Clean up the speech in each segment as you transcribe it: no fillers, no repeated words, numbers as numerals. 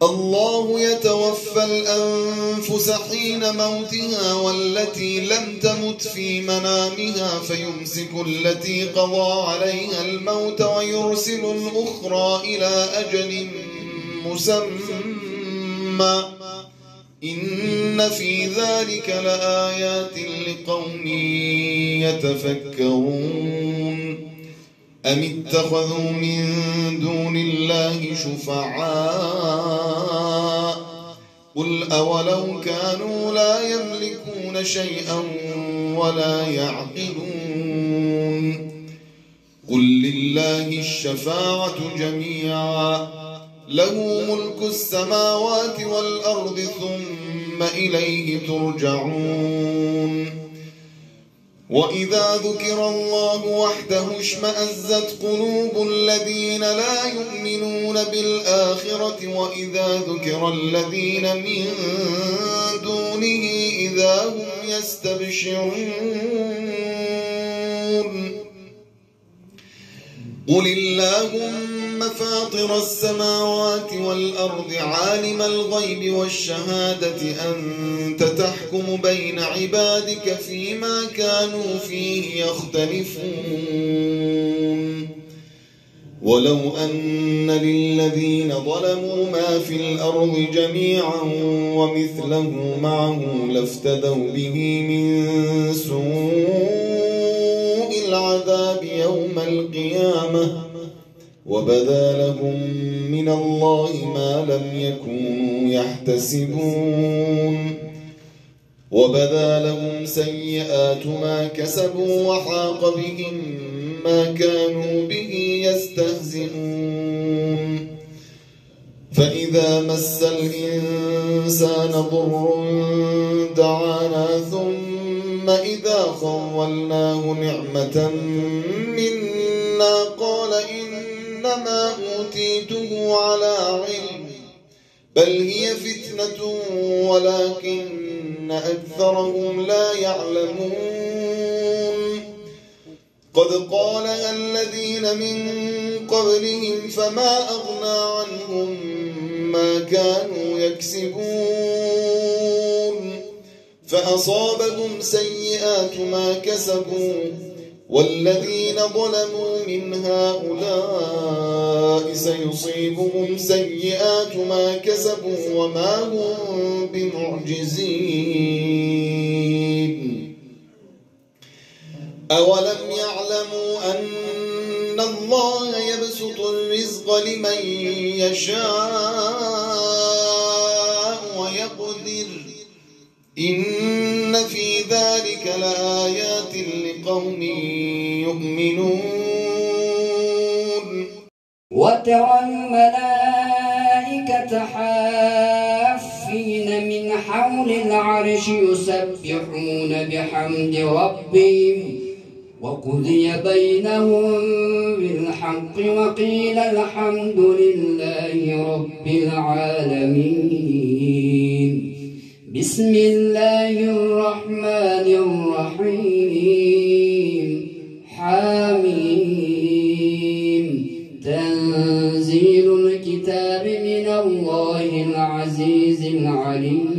الله يتوفى الأنفس حين موتها والتي لم تمت في منامها فيمسك التي قضى عليها الموت ويرسل الأخرى إلى أجل مسمى إن في ذلك لآيات لقوم يتفكرون أم اتخذوا من دون الله شفعاء قل أولو كانوا لا يملكون شيئا ولا يعقلون قل لله الشفاعة جميعا له ملك السماوات والأرض ثم إليه ترجعون وإذا ذكر الله وحده اشمأزت قلوب الذين لا يؤمنون بالآخرة وإذا ذكر الذين من دونه إذا هم يستبشرون قل اللهم فاطر السماوات والأرض عالم الغيب والشهادة أنت تحكم بين عبادك فيما كانوا فيه يختلفون ولو أن للذين ظلموا ما في الأرض جميعا ومثله معه لافتدوا به من سوء العذاب يوم القيامة وبدا لهم من الله ما لم يكونوا يحتسبون وبدا لهم سيئات ما كسبوا وحاق بهم ما كانوا به يستهزئون فإذا مس الإنسان ضر دعانا ثم إذا خولناه نعمة منا قال إنما أوتيته على علم بل هي فتنة ولكن أكثرهم لا يعلمون قد قالها الذين من قبلهم فما أغنى عنهم ما كانوا يكسبون فأصابهم سيئات ما كسبوا والذين ظلموا من هؤلاء سيصيبهم سيئات ما كسبوا وما هم بمعجزين أولم يعلموا أن الله يبسط الرزق لمن يشاء ويقدر إن في ذلك لآيات لقوم يؤمنون وترى الملائكة حافين من حول العرش يسبحون بحمد ربهم وقضي بينهم بالحق وقيل الحمد لله رب العالمين بسم الله الرحمن الرحيم حميم تنزيل الكتاب من الله العزيز العليم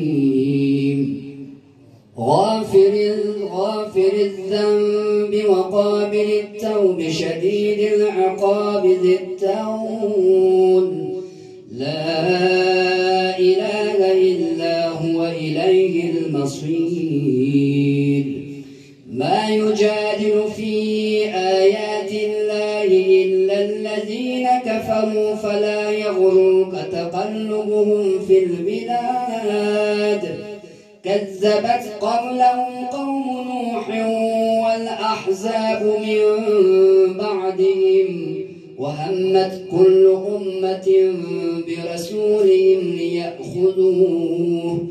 غافر الذنب وقابل التوب شديد العقاب ذي التون لا إله إلا هو إليه المصير ما يجادل في آيات الله إلا الذين كفروا فلا يغرك تقلبهم في البلاد كذبت قبلهم قوم نوح والأحزاب من بعدهم وهمت كل أمة برسولهم ليأخذوه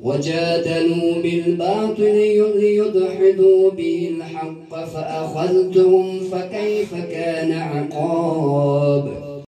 وجادلوا بالباطل ليدحضوا به الحق فأخذتهم فكيف كان عقاب